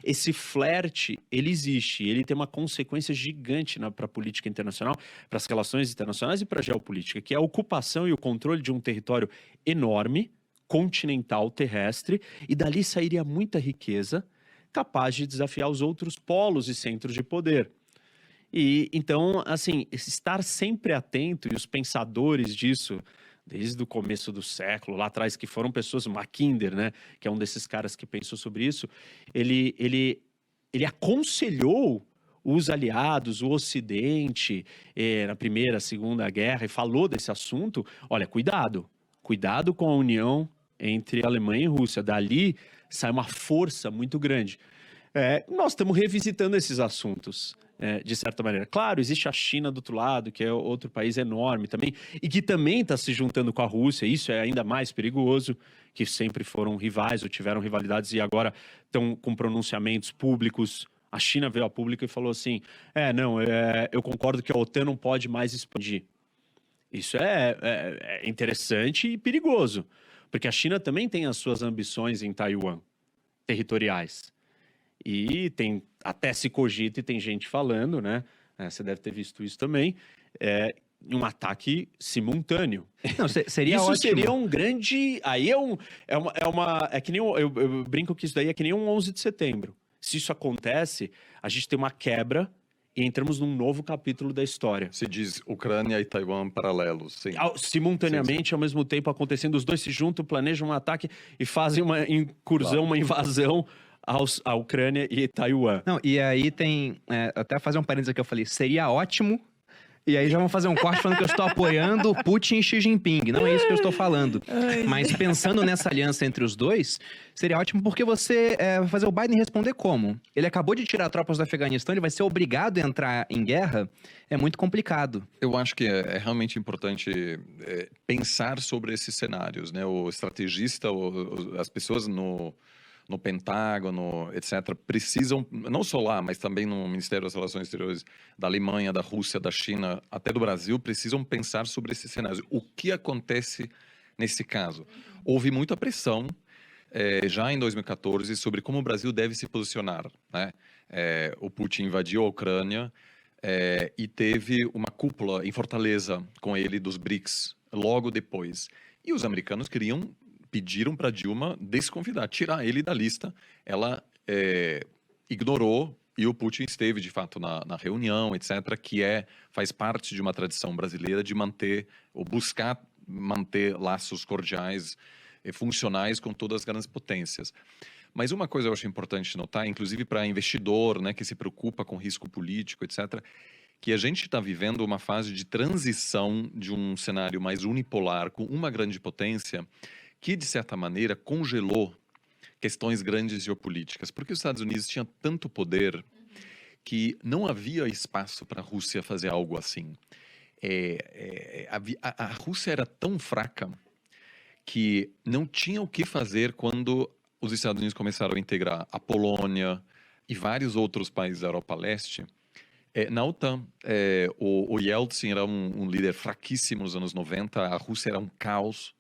esse flerte, ele existe, ele tem uma consequência gigante para a política internacional, para as relações internacionais e para a geopolítica, que é a ocupação e o controle de um território enorme, continental, terrestre, e dali sairia muita riqueza capaz de desafiar os outros polos e centros de poder. E então, assim, estar sempre atento, e os pensadores disso, desde o começo do século, lá atrás, que foram pessoas, Mackinder, né, que é um desses caras que pensou sobre isso, ele aconselhou os aliados, o Ocidente, na Primeira, Segunda Guerra, e falou desse assunto, olha, cuidado com a união entre Alemanha e Rússia, dali sai uma força muito grande. Nós estamos revisitando esses assuntos, de certa maneira. Claro, existe a China do outro lado, que é outro país enorme também, e que também está se juntando com a Rússia, isso é ainda mais perigoso, que sempre foram rivais ou tiveram rivalidades e agora estão com pronunciamentos públicos. A China veio a público e falou assim, eu concordo que a OTAN não pode mais expandir. Isso é interessante e perigoso, porque a China também tem as suas ambições em Taiwan, territoriais. E até se cogita e tem gente falando, né? Você deve ter visto isso também, um ataque simultâneo. Não, seria isso ótimo. seria um grande... Aí é que nem eu brinco que isso daí é que nem um 11 de setembro. Se isso acontece, a gente tem uma quebra e entramos num novo capítulo da história. Se diz Ucrânia e Taiwan paralelos, sim. Simultaneamente, ao mesmo tempo acontecendo, os dois se juntam, planejam um ataque e fazem uma incursão, uma invasão à Ucrânia e Taiwan. Não, e aí tem, até fazer um parênteses aqui, eu falei, seria ótimo, e aí já vão fazer um corte falando que eu estou apoiando Putin e Xi Jinping, não é isso que eu estou falando. Mas pensando nessa aliança entre os dois, seria ótimo porque você vai fazer o Biden responder como? Ele acabou de tirar tropas do Afeganistão, ele vai ser obrigado a entrar em guerra, é muito complicado. Eu acho que é realmente importante pensar sobre esses cenários, né? O estrategista, as pessoas no Pentágono, etc., precisam, não só lá, mas também no Ministério das Relações Exteriores da Alemanha, da Rússia, da China, até do Brasil, precisam pensar sobre esses cenários. O que acontece nesse caso? Houve muita pressão, já em 2014, sobre como o Brasil deve se posicionar, né? O Putin invadiu a Ucrânia e teve uma cúpula em Fortaleza com ele dos BRICS logo depois. E os americanos pediram para Dilma desconvidar, tirar ele da lista. Ela ignorou e o Putin esteve, de fato, na reunião, etc., que faz parte de uma tradição brasileira de manter, ou buscar manter laços cordiais e funcionais com todas as grandes potências. Mas uma coisa eu acho importante notar, inclusive para investidor, né, que se preocupa com risco político, etc., que a gente está vivendo uma fase de transição de um cenário mais unipolar com uma grande potência que, de certa maneira, congelou questões grandes geopolíticas, porque os Estados Unidos tinham tanto poder que não havia espaço para a Rússia fazer algo assim. A Rússia era tão fraca que não tinha o que fazer quando os Estados Unidos começaram a integrar a Polônia e vários outros países da Europa Leste na OTAN. O Yeltsin era um líder fraquíssimo nos anos 90, a Rússia era um caos.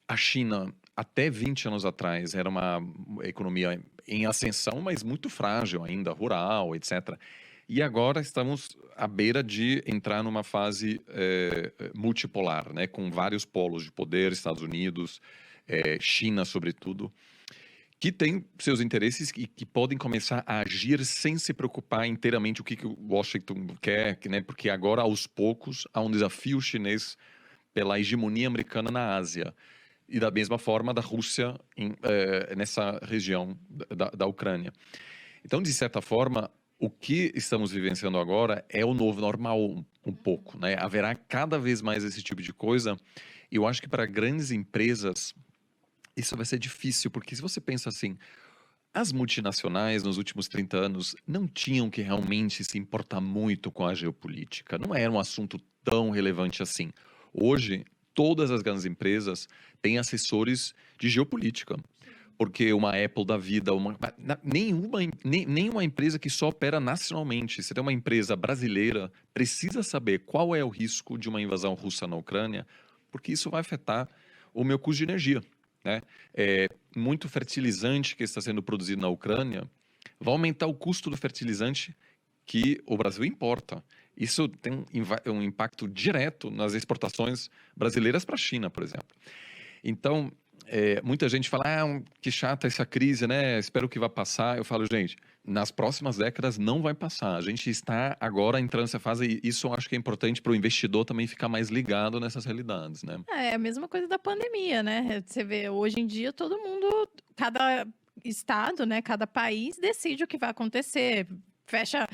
A China, até 20 anos atrás, era uma economia em ascensão, mas muito frágil ainda, rural, etc. E agora estamos à beira de entrar numa fase multipolar, né, com vários polos de poder, Estados Unidos, China, sobretudo, que tem seus interesses e que podem começar a agir sem se preocupar inteiramente o que o Washington quer, né, porque agora, aos poucos, há um desafio chinês pela hegemonia americana na Ásia. E da mesma forma da Rússia nessa região da Ucrânia. Então, de certa forma, o que estamos vivenciando agora é o novo normal um pouco, né? Haverá cada vez mais esse tipo de coisa. E eu acho que para grandes empresas isso vai ser difícil, porque se você pensa assim, as multinacionais nos últimos 30 anos não tinham que realmente se importar muito com a geopolítica. Não era um assunto tão relevante assim. Hoje, todas as grandes empresas têm assessores de geopolítica. Porque uma Apple da vida, nenhuma empresa que só opera nacionalmente, se tem uma empresa brasileira, precisa saber qual é o risco de uma invasão russa na Ucrânia, porque isso vai afetar o meu custo de energia, né? muito fertilizante que está sendo produzido na Ucrânia, vai aumentar o custo do fertilizante que o Brasil importa. Isso tem um impacto direto nas exportações brasileiras para a China, por exemplo. Então, muita gente fala, que chata essa crise, né? Espero que vá passar. Eu falo, gente, nas próximas décadas não vai passar. A gente está agora entrando nessa fase e isso eu acho que é importante para o investidor também ficar mais ligado nessas realidades, né? É a mesma coisa da pandemia, né? Você vê, hoje em dia, todo mundo, cada estado, né? Cada país decide o que vai acontecer. Fecha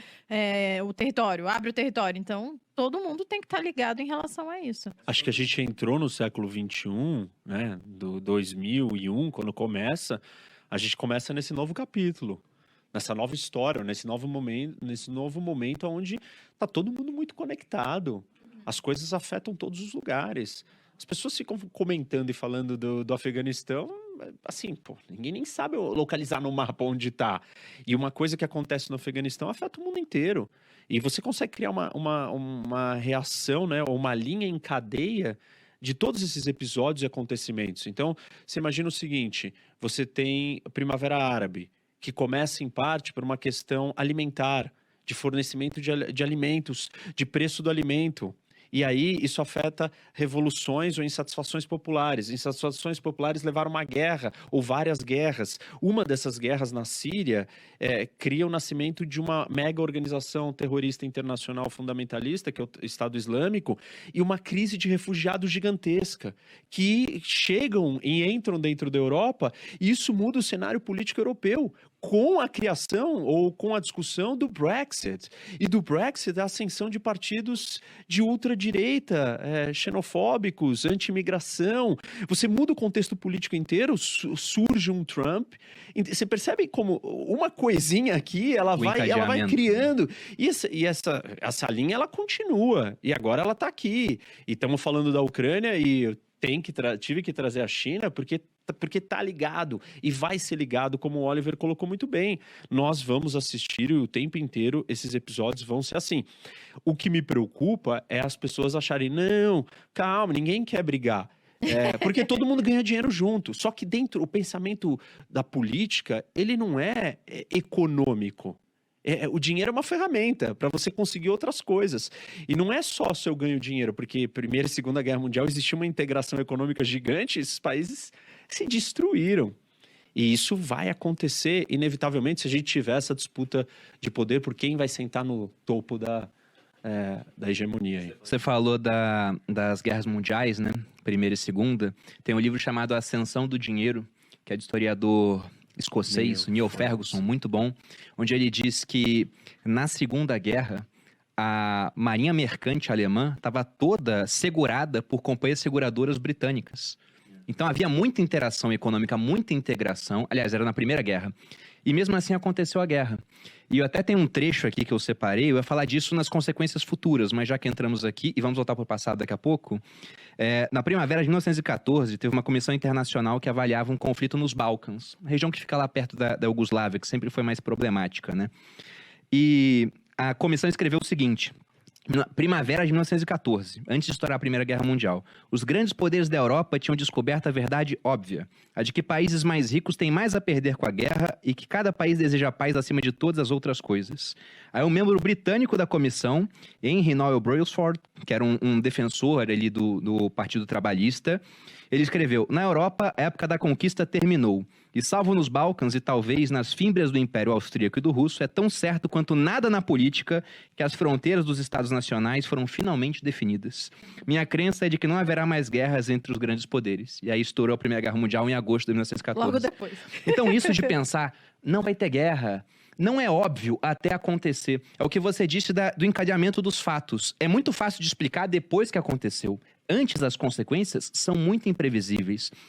o território, abre o território. Então, todo mundo tem que estar ligado em relação a isso. Acho que a gente entrou no século XXI, né, do 2001, quando começa, a gente começa nesse novo capítulo, nessa nova história, nesse novo momento onde está todo mundo muito conectado. As coisas afetam todos os lugares. As pessoas ficam comentando e falando do Afeganistão, assim, pô, ninguém nem sabe localizar no mapa onde está. E uma coisa que acontece no Afeganistão afeta o mundo inteiro. E você consegue criar uma reação, né, ou uma linha em cadeia de todos esses episódios e acontecimentos. Então, você imagina o seguinte, você tem a Primavera Árabe, que começa em parte por uma questão alimentar, de fornecimento de alimentos, de preço do alimento. E aí isso afeta revoluções ou insatisfações populares. Insatisfações populares levaram a uma guerra ou várias guerras. Uma dessas guerras na Síria cria o nascimento de uma mega organização terrorista internacional fundamentalista, que é o Estado Islâmico, e uma crise de refugiados gigantesca, que chegam e entram dentro da Europa, e isso muda o cenário político europeu, com a criação ou com a discussão do Brexit. E do Brexit, a ascensão de partidos de ultradireita, xenofóbicos, anti-imigração. Você muda o contexto político inteiro, surge um Trump. Você percebe como uma coisinha aqui, ela vai criando. E essa linha, ela continua. E agora ela está aqui. E estamos falando da Ucrânia e eu tive que trazer a China porque está ligado e vai ser ligado, como o Oliver colocou muito bem. Nós vamos assistir e o tempo inteiro esses episódios vão ser assim. O que me preocupa é as pessoas acharem, não, calma, ninguém quer brigar. Porque todo mundo ganha dinheiro junto. Só que dentro, o pensamento da política, ele não é econômico. O dinheiro é uma ferramenta para você conseguir outras coisas. E não é só se eu ganho dinheiro, porque Primeira e Segunda Guerra Mundial existia uma integração econômica gigante, esses países se destruíram. E isso vai acontecer, inevitavelmente, se a gente tiver essa disputa de poder por quem vai sentar no topo da hegemonia. Aí. Você falou das guerras mundiais, né? Primeira e Segunda. Tem um livro chamado Ascensão do Dinheiro, que é de historiador escocês, Neil Ferguson, muito bom, onde ele diz que na Segunda Guerra a marinha mercante alemã estava toda segurada por companhias seguradoras britânicas. Então havia muita interação econômica, muita integração, aliás, era na Primeira Guerra. E mesmo assim aconteceu a guerra. E eu até tenho um trecho aqui que eu separei, eu ia falar disso nas consequências futuras, mas já que entramos aqui, e vamos voltar para o passado daqui a pouco, na primavera de 1914, teve uma comissão internacional que avaliava um conflito nos Balcãs, região que fica lá perto da Iugoslávia, que sempre foi mais problemática, né? E a comissão escreveu o seguinte: primavera de 1914, antes de estourar a Primeira Guerra Mundial, os grandes poderes da Europa tinham descoberto a verdade óbvia, a de que países mais ricos têm mais a perder com a guerra e que cada país deseja a paz acima de todas as outras coisas. Aí um membro britânico da comissão, Henry Noel Brailsford, que era um defensor ali do Partido Trabalhista, ele escreveu: na Europa, a época da conquista terminou. E salvo nos Balcãs e talvez nas fímbrias do Império Austríaco e do Russo, é tão certo quanto nada na política que as fronteiras dos Estados nacionais foram finalmente definidas. Minha crença é de que não haverá mais guerras entre os grandes poderes. E aí estourou a Primeira Guerra Mundial em agosto de 1914. Logo depois. Então isso de pensar, não vai ter guerra, não é óbvio até acontecer. É o que você disse do encadeamento dos fatos. É muito fácil de explicar depois que aconteceu. Antes, as consequências são muito imprevisíveis.